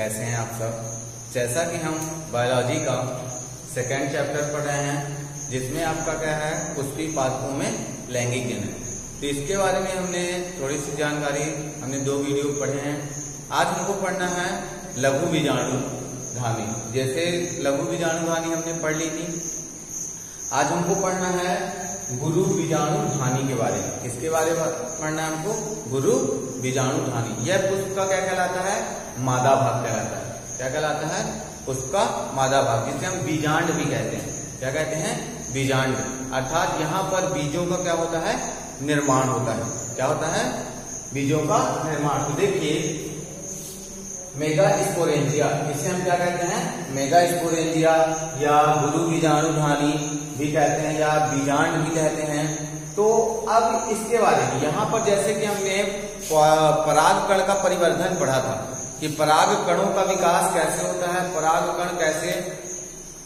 कैसे हैं आप सब। जैसा कि हम बायोलॉजी का सेकेंड चैप्टर पढ़ रहे हैं जिसमें आपका क्या है पुष्पी पादपों में लैंगिक जनन, तो इसके बारे में हमने थोड़ी सी जानकारी हमने 2 वीडियो पढ़े हैं। आज हमको पढ़ना है लघु बीजाणु धानी। जैसे लघु बीजाणु धानी हमने पढ़ ली थी, आज हमको पढ़ना है गुरु बीजाणु धानी के बारे में। किसके बारे में पढ़ना है हमको? गुरु बीजाणु धानी। यह पुष्प का क्या कहलाता है? मादा भाग कहलाता है। क्या कहलाता है? पुष्प का मादा भाग, जिसे हम बीजांड भी कहते हैं। क्या कहते हैं? बीजांड। अर्थात यहाँ पर बीजों का क्या होता है? निर्माण होता है। क्या होता है? बीजों का निर्माण। तो देखिए मेगास्पोरेंजिया, इसे हम क्या कहते हैं? मेगास्पोरेंजिया या गुरु बीजाणु धानी भी कहते हैं या बीजांड भी कहते हैं। तो अब इसके बारे में यहाँ पर जैसे कि हमने पराग कण का परिवर्धन पढ़ा था कि पराग कणों का विकास कैसे होता है, पराग कण कैसे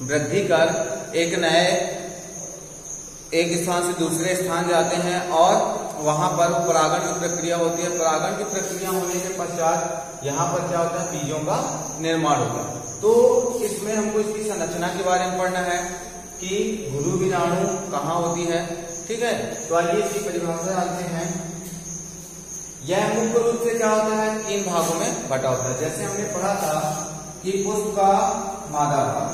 वृद्धि कर एक स्थान से दूसरे स्थान जाते हैं और वहां पर परागण की प्रक्रिया होती है। परागण की प्रक्रिया होने के पश्चात यहाँ पर क्या होता है? बीजों का निर्माण होता है। तो इसमें हमको इसकी संरचना के बारे में पढ़ना है कि गुरु बीजाणु कहाँ होती है। ठीक है, तो आइए इसकी परिभाषा जानते हैं। यह मुख्य रूप से क्या होता है? 3 भागों में बटा होता है। जैसे हमने पढ़ा था कि पुष्प का मादा भाग,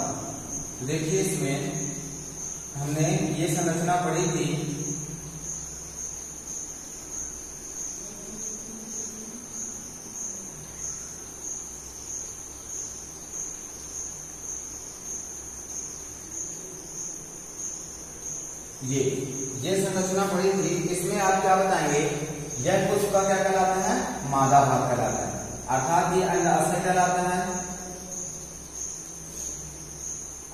देखिए इसमें हमने ये संरचना पढ़ी थी। ये संरचना पढ़ी थी। इसमें आप क्या बताएंगे? यह पुष्प का क्या कहलाता है? मादा भाग कहलाता है। अर्थात ये अंडाशय कहलाता है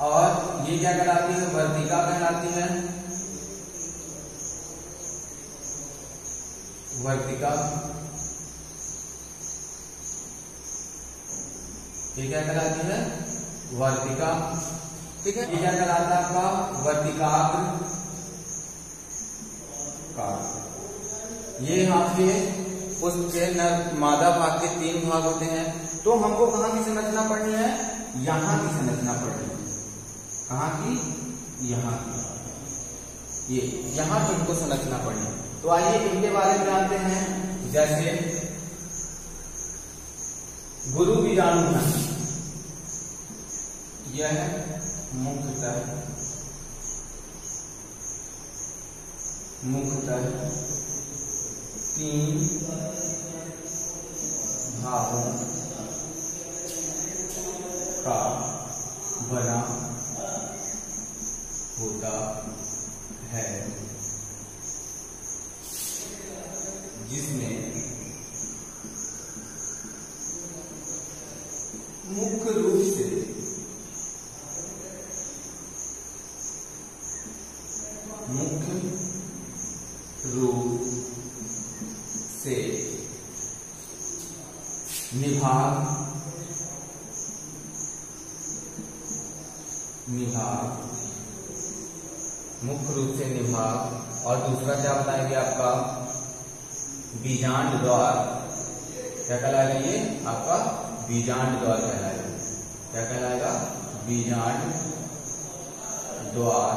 और ये क्या कहलाती है? वर्तिका कहलाती है। वर्तिका ये क्या कहलाती है? वर्तिका। ठीक है, ये क्या कहलाता है आपका? वर्तिकाग्र। ये यहाँ पे पुष्प के मादा भाग के 3 भाग होते हैं। तो हमको कहाँ की संरचना पढ़नी है? यहाँ की संरचना पढ़नी है। कहाँ की? यहाँ की। ये यहाँ की हमको संरचना पढ़नी है। तो आइए इनके बारे में जानते हैं। जैसे गुरु बीजाणु धानी, यह मुख्यतः 3 भागों का बना होता है, जिसमें मुख्य रूप से निभाग मुख्य रूप से निभाग और दूसरा क्या बताएंगे आपका? बीजांड द्वार। क्या कहलाएगा? ये आपका बीजांड द्वार कहलाएगा। क्या कहलाएगा? बीजांड द्वार।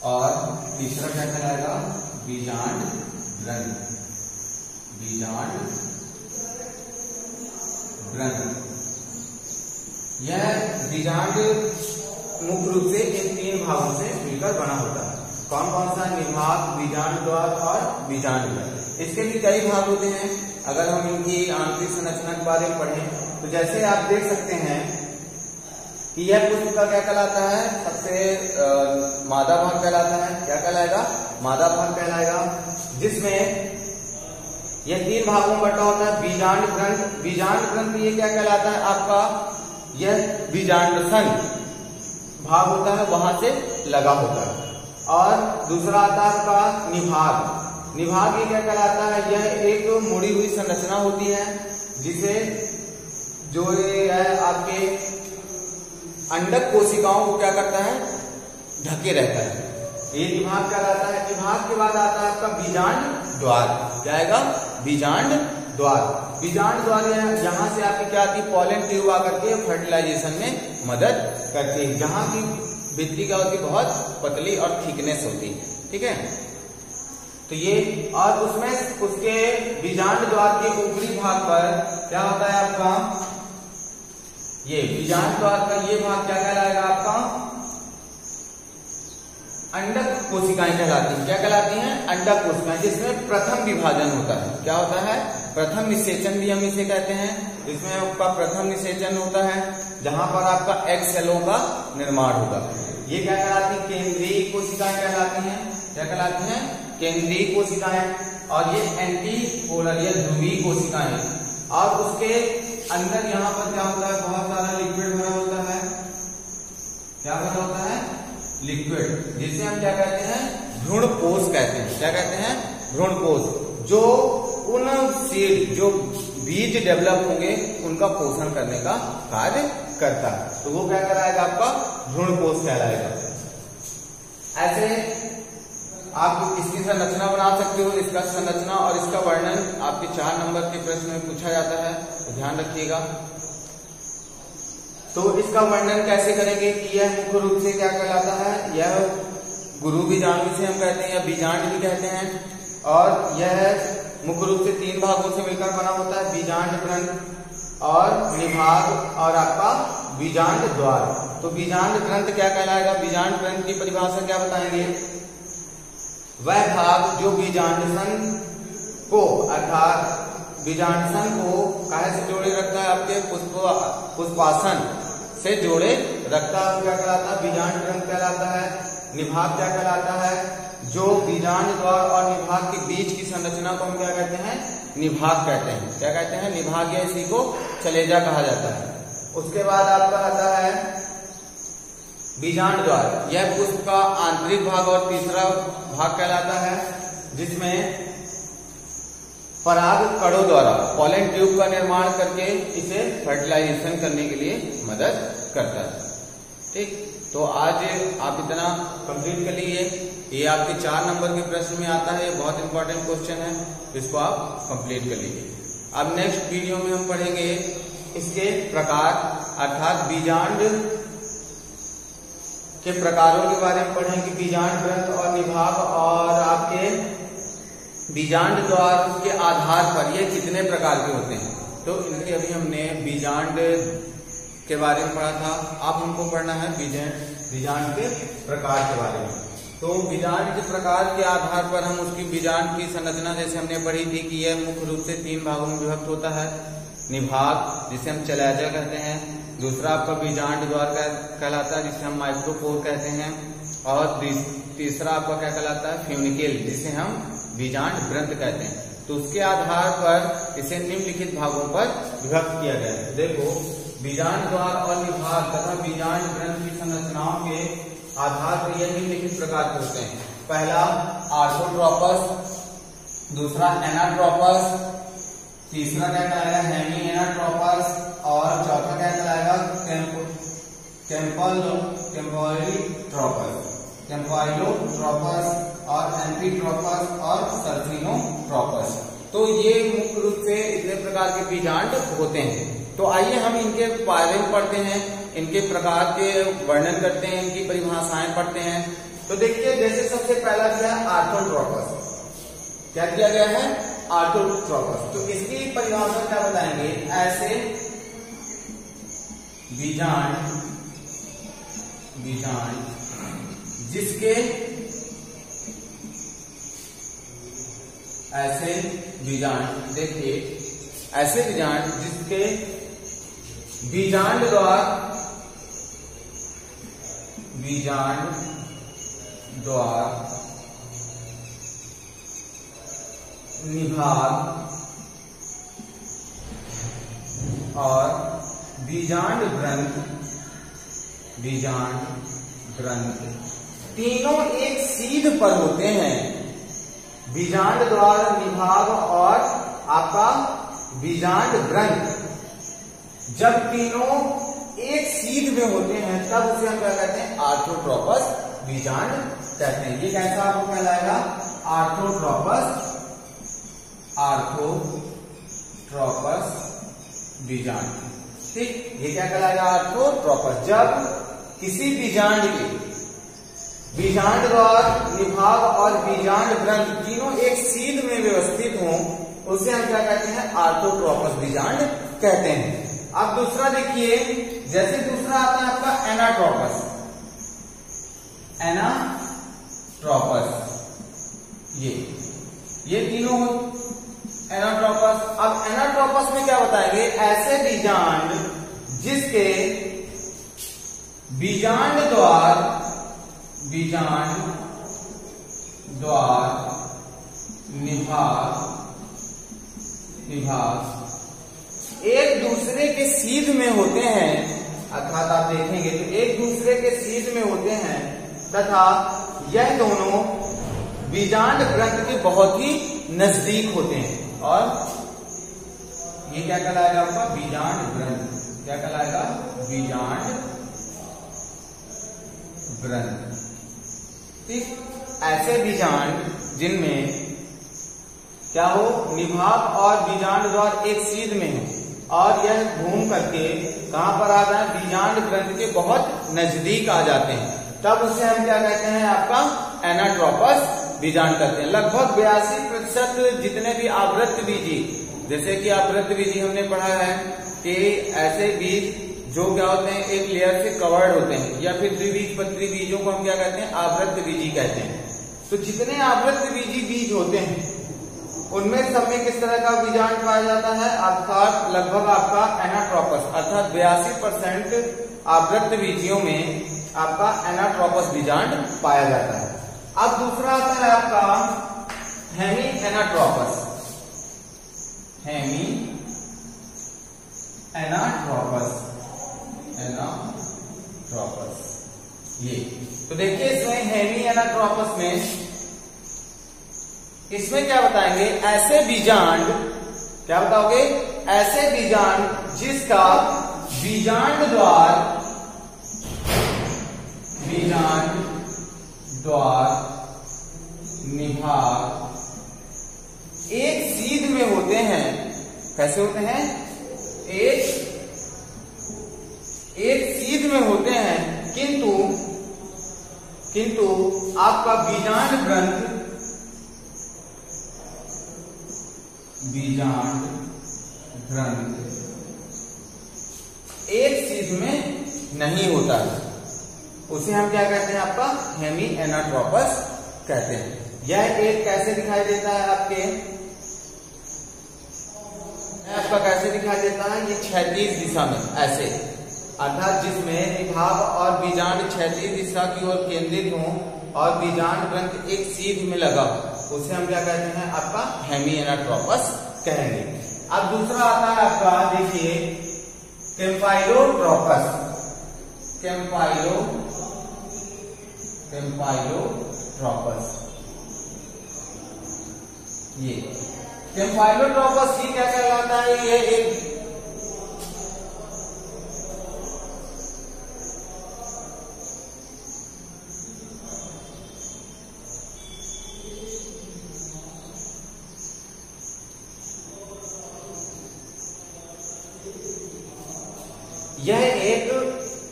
और तीसरा क्या कहलाएगा? बीजांड रंध्र। बीजांड रंध्र। यह बीजांड मुख्य रूप से इन 3 भागों से मिलकर बना होता है। कौन कौन सा? निभाग, बीजांड द्वार और बीजांड रंध्र। इसके भी कई भाग होते हैं। अगर हम इनकी आंतरिक संरचना के बारे में पढ़ें तो जैसे आप देख सकते हैं कि यह पुष्प का क्या कहलाता है? सबसे मादा भाग कहलाता है। क्या कहलाएगा? मादा भाग कहलाएगा, जिसमें यह 3 भागों में बटा होता है। बीजांड ग्रंथ। बीजांड ग्रंथ ये क्या कहलाता है आपका? यह बीजांड संघ भाग होता है, वहां से लगा होता है। और दूसरा आता है आपका निभाग। निभाग ये क्या कहलाता है? यह एक मुड़ी हुई संरचना होती है, जिसे जो ये है आपके अंडक कोशिकाओं को क्या करता है? ढके रहता है। ये निभाग कहलाता है। निभाग के बाद आता है आपका बीजांड द्वार। क्या आएगा? बीजांड द्वार। बीजांड द्वार यहाँ से आपकी क्या आती है, पॉलन ट्यूब आकर के फर्टिलाइजेशन में मदद करती है, जहाँ की भित्ति क्या होती है, बहुत पतली और थिकनेस होती है। ठीक है, तो ये और उसमें उसके बीजांड द्वार के ऊपरी भाग पर क्या होता है आपका, ये बीजांड द्वार का ये भाग क्या कहलाएगा आपका, अंडक कोशिकाएं कहलाती हैं। क्या कहलाती हैं, अंडक कोशिकाएं, जिसमें प्रथम विभाजन होता है। क्या होता है, प्रथम निषेचन भी हम इसे कहते हैं, जिसमें आपका प्रथम निषेचन होता है, जहां पर आपका एग सेलों का निर्माण होगा। ये क्या कहलाती है, केंद्रीय कोशिकाएं कहलाती हैं। क्या कहलाती हैं, केंद्रीय कोशिकाएं। और ये एंटीपोलर या ध्रुवीय कोशिकाएं। और उसके अंदर यहाँ पर क्या होता है, बहुत सारा लिक्विड भरा होता है। क्या भरा होता है, लिक्विड, जिसे हम क्या कहते हैं, भ्रूणपोष कहते हैं। क्या कहते हैं, भ्रूणपोष, जो उन सीड जो बीज डेवलप होंगे उनका पोषण करने का कार्य करता है। तो वो क्या कराएगा, आपका भ्रूणपोष कहलाएगा। ऐसे आप इसकी संरचना बना सकते हो। इसका संरचना और इसका वर्णन आपके 4 नंबर के प्रश्न में पूछा जाता है, तो ध्यान रखिएगा। तो इसका वर्णन कैसे करेंगे कि यह मुख्य रूप से क्या कहलाता है, यह गुरु बीजाणु से हम कहते हैं या बीजांड भी कहते हैं। और यह मुख्य रूप से 3 भागों से मिलकर बना होता है, बीजांड ग्रंथ और निभाग और आपका बीजांड द्वार। तो बीजांड ग्रंथ क्या कहलाएगा, बीजांड ग्रंथ की परिभाषा क्या बताएंगे, वह भाग जो बीजांडसन को अर्थात बीजांडसन को काहे से जोड़े रखता है, आपके पुष्पासन से जोड़े रखता है, क्या कहलाता है, बीजांड ग्रंथ कहलाता है। निभाग क्या कहलाता है, जो बीजांड द्वार और निभाग के बीच की संरचना को हम क्या कहते हैं, निभाग कहते हैं। क्या कहते हैं, निभाग, या इसी को चलेजा कहा जाता है। उसके बाद आपका आता है बीजांड द्वार, यह पुष्प का आंतरिक भाग और तीसरा भाग कहलाता है, जिसमें पराग कणों द्वारा पॉलन ट्यूब का निर्माण करके इसे फर्टिलाइजेशन करने के लिए मदद करता है। ठीक, तो आज आप इतना कंप्लीट कर लीजिए। ये आपके 4 नंबर के प्रश्न में आता है, ये बहुत इंपॉर्टेंट क्वेश्चन है, इसको आप कंप्लीट कर लीजिए। अब नेक्स्ट वीडियो में हम पढ़ेंगे इसके प्रकार, अर्थात बीजांड के प्रकारों के बारे में पढ़ेंगे, बीजांड ग्रंथ और निभाग और आपके बीजांड द्वार के आधार पर ये कितने प्रकार के होते हैं। तो इनके अभी हमने बीजांड के बारे में पढ़ा था, अब हमको पढ़ना है बीजांड के प्रकार के बारे में। तो बीजांड के प्रकार के आधार पर हम उसकी बीजांड की संरचना जैसे हमने पढ़ी थी कि यह मुख्य रूप से 3 भागों में विभक्त होता है। निभाग, जिसे हम चलेजा कहते हैं, दूसरा आपका बीजांड द्वार कहलाता है, जिसे हम माइक्रोपोर कहते हैं, और तीसरा आपका क्या कहलाता है, फ्यूनिकेल, जिसे हम बीजांड ग्रंथ कहते हैं। तो उसके आधार पर इसे निम्नलिखित भागों पर विभक्त किया गया है। देखो, बीजांड द्वार और निभाग तथा बीजांड ग्रंथ की संरचनाओं के आधार पर यह निम्नलिखित प्रकार के होते हैं। पहला आर्थोट्रोपस, दूसरा एनाट्रोपस, तीसरा क्या कहलाएगा, हेमी एनाट्रोपस, और चौथा क्या कहलाएगा, कैम्पॉइलोट्रोपस और एम्फीट्रोपस और सर्फिनोट्रोपस। तो ये मुख्य रूप से इतने प्रकार के बीजांड होते हैं। तो आइए हम इनके बारे में पढ़ते हैं, इनके प्रकार के वर्णन करते हैं, इनकी परिभाषाएं पढ़ते हैं। तो देखिए, जैसे सबसे पहला क्या है, आर्थोट्रोपस। क्या किया गया है, आर्थोट्रोपस। तो इसकी परिभाषा क्या बताएंगे, ऐसे बीजांड जिसके ऐसे बीजांड, देखिए ऐसे बीजांड जिसके बीजांड द्वार निभाग और बीजांड ग्रंथ तीनों एक सीध पर होते हैं। बीजांड द्वार, निभाग और आपका बीजांड ग्रंथ जब तीनों एक सीध में होते हैं तब उसे हम क्या कहते हैं, आर्थोट्रोपस बीजांड कहते हैं। ये कैसा आपको कहलाएगा, आर्थोट्रोपस ट्रोपस बीजांड। ठीक, ये क्या कहलाएगा? आर्थोट्रोपस। जब किसी बीजांड के बीजांड द्वार, निभाग और बीजांड ग्रंथ तीनों एक सीध में व्यवस्थित हों, उसे हम क्या कहते हैं? आर्थोट्रोपस बीजांड कहते हैं। अब दूसरा देखिए, जैसे दूसरा आता है आपका एनाट्रोपस। एनाट्रोपस, ये तीनों एनाट्रोपस। अब एनाट्रोपस में क्या बताएंगे? ऐसे बीजांड जिसके बीजांड द्वार निभाग एक दूसरे के सीध में होते हैं, अर्थात आप देखेंगे तो एक दूसरे के सीध में होते हैं, तथा यह दोनों बीजांड ग्रंथ के बहुत ही नजदीक होते हैं। और ये क्या कहलाएगा आपका? बीजांड ग्रंथ। क्या कहलाएगा? बीजांड ग्रंथ। ठीक, ऐसे बीजांड जिनमें क्या हो? निभाग और बीजांड द्वार एक सीध में है और यह घूम करके कहां पर आ जाए? बीजांड ग्रंथ के बहुत नजदीक आ जाते हैं, तब उसे हम क्या कहते हैं? आपका एनाट्रोपस बीजांड कहते हैं। लगभग 82% जितने भी आवृत्त बीजी, जैसे कि आवृत्त बीजी हमने पढ़ा है कि ऐसे बीज जो क्या होते हैं? एक लेयर से कवर्ड होते हैं, या फिर द्विबीजपत्री बीजों को हम क्या कहते हैं? आवृत्त बीजी कहते हैं। तो जितने आवृत्त बीजी बीज होते हैं उनमें सब में किस तरह का बीजांड पाया जाता है? अर्थात लगभग आपका एनाट्रोपस, अर्थात 82% आवृत्त बीजियों में आपका एनाट्रोपस बीजांड पाया जाता है। अब दूसरा आता है आपका हेमी एनाट्रोपस। हेमी एनाट्रोपस, ये तो देखिए इसमें हेमी एनाट्रोपस में इसमें क्या बताएंगे? ऐसे बीजांड, क्या बताओगे? ऐसे बीजांड जिसका बीजांड द्वार निभाग एक सीध में होते हैं। कैसे होते हैं? एक सीध में होते हैं, किंतु आपका बीजांड ग्रंथ एक सीध में नहीं होता है, उसे हम क्या कहते हैं? आपका हेमी एनाट्रोपस कहते हैं। यह एक कैसे दिखाई देता है? आपका कैसे दिखाई देता है? ये क्षैतिज दिशा में ऐसे, अर्थात जिसमें निभाग और बीजांड क्षैतिज दिशा की ओर केंद्रित हो और बीजांड ग्रंथ एक सीध में लगा हो, उसे हम क्या कहते हैं? आपका हेमी एनाट्रोपस कहेंगे। अब दूसरा आता है आपका, देखिए, कैम्पाइलोट्रोपस। कैम्पाइलोट्रोपस, ये कैम्पाइलोट्रोपस ही क्या कहलाता है? ये एक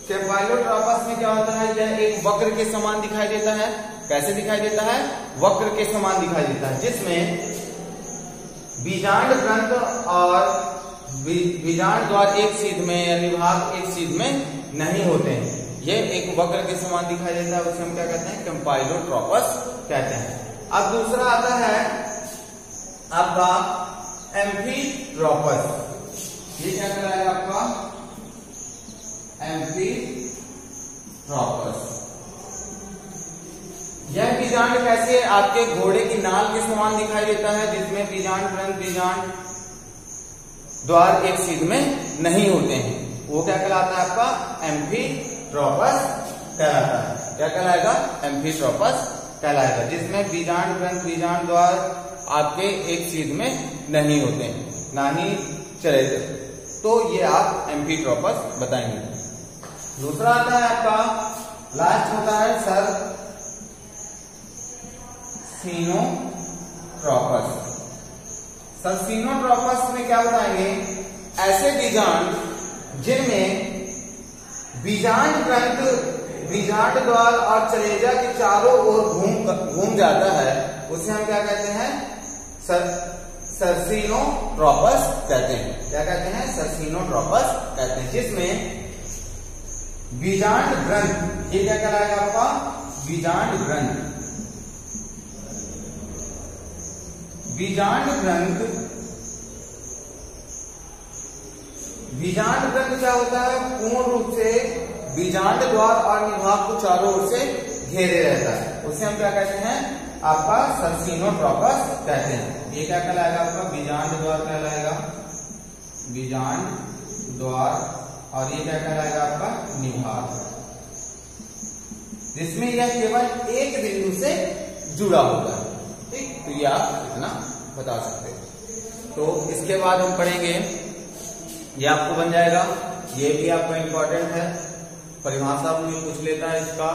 कैम्पाइलोट्रोपस में क्या होता है? यह एक वक्र के समान दिखाई देता है। कैसे दिखाई देता है? वक्र के समान दिखाई देता है, जिसमें बीजांड ग्रंथ और बीजांड द्वार एक सीध में या निभाग एक सीध में नहीं होते हैं। यह एक वक्र के समान दिखाई देता है, उसे हम क्या कहते हैं? कैम्पाइलोट्रोपस कहते हैं। अब दूसरा आता है आपका एम्फीट्रोपस। ये क्या कहलाएगा आपका? एम्फीट्रोपस। यह बीजांड कैसे आपके घोड़े की नाल के समान दिखाई देता है, जिसमें बीजांड ग्रंथ बीजांड द्वार एक सीध में नहीं होते हैं। वो क्या कहलाता है? आपका एम्फीट्रोपस कहलाता है। क्या कहलाएगा? एम्फीट्रोपस कहलाएगा, जिसमें बीजांड ग्रंथ बीजांड द्वार आपके एक सीध में नहीं होते हैं, ना ही चले थे। तो ये आप एम्फीट्रोपस बताएंगे। दूसरा आता है आपका, लास्ट होता है सर सीनोट्रोपस। सर्सिनोट्रोपस में क्या बताएंगे, ऐसे बीजांड जिनमें बीजांड ग्रंथ बीजांड द्वार और चलेजा के चारों ओर घूम जाता है, उसे हम क्या कहते हैं, सर्सिनोट्रोपस कहते हैं। क्या कहते हैं, सर्सिनोट्रोपस कहते हैं, जिसमें बीजांड ग्रंथ, ये क्या कहलाएगा आपका, बीजांड ग्रंथ। बीजांड ग्रंथ क्या होता है, पूर्ण रूप से बीजांड द्वार और निभाग को चारों ओर से घेरे रहता है, उसे हम क्या कहते हैं, आपका सर्सिनोट्रोपस कहते हैं। ये क्या कहलाएगा आपका, बीजांड द्वार कहलाएगा, बीजांड द्वार, और ये क्या कहलाएगा आपका, निभाग, जिसमें यह केवल एक बिंदु से जुड़ा होता है। ठीक, तो ये आप इतना बता सकते हैं। तो इसके बाद हम पढ़ेंगे, ये आपको बन जाएगा, ये भी आपका इंपॉर्टेंट है, परिभाषा भी पूछ लेता है इसका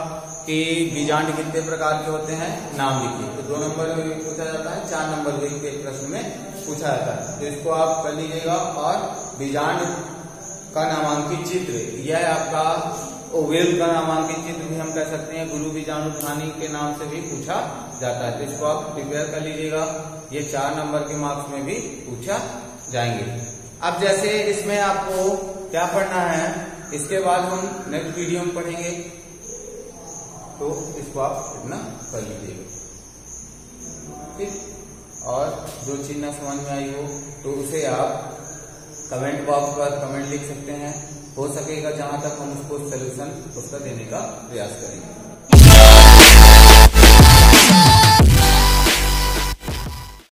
कि बीजांड कितने प्रकार के होते हैं, नाम लिखिए। तो 2 नंबर में भी पूछा जाता है, 4 नंबर में के प्रश्न में पूछा जाता है, तो इसको आप कर लीजिएगा। और बीजांड का नामांकित चित्र, यह आपका ओवेल का नामांकित चित्र भी हम कह सकते हैं, गुरु बीजाणुधानी के नाम से भी पूछा जाता है, तो इसको आप प्रिपेयर कर लीजिएगा, ये 4 नंबर के मार्क्स में भी पूछा जाएंगे। अब जैसे इसमें आपको क्या पढ़ना है, इसके बाद हम नेक्स्ट वीडियो में पढ़ेंगे, तो इसको आप इतना कर लीजिएगा। ठीक, और जो चीज ना समझ में आई हो तो उसे आप कमेंट बॉक्स पर कमेंट लिख सकते हैं, हो सकेगा जहां तक हम उसको सोल्यूशन उसका देने का प्रयास करेंगे।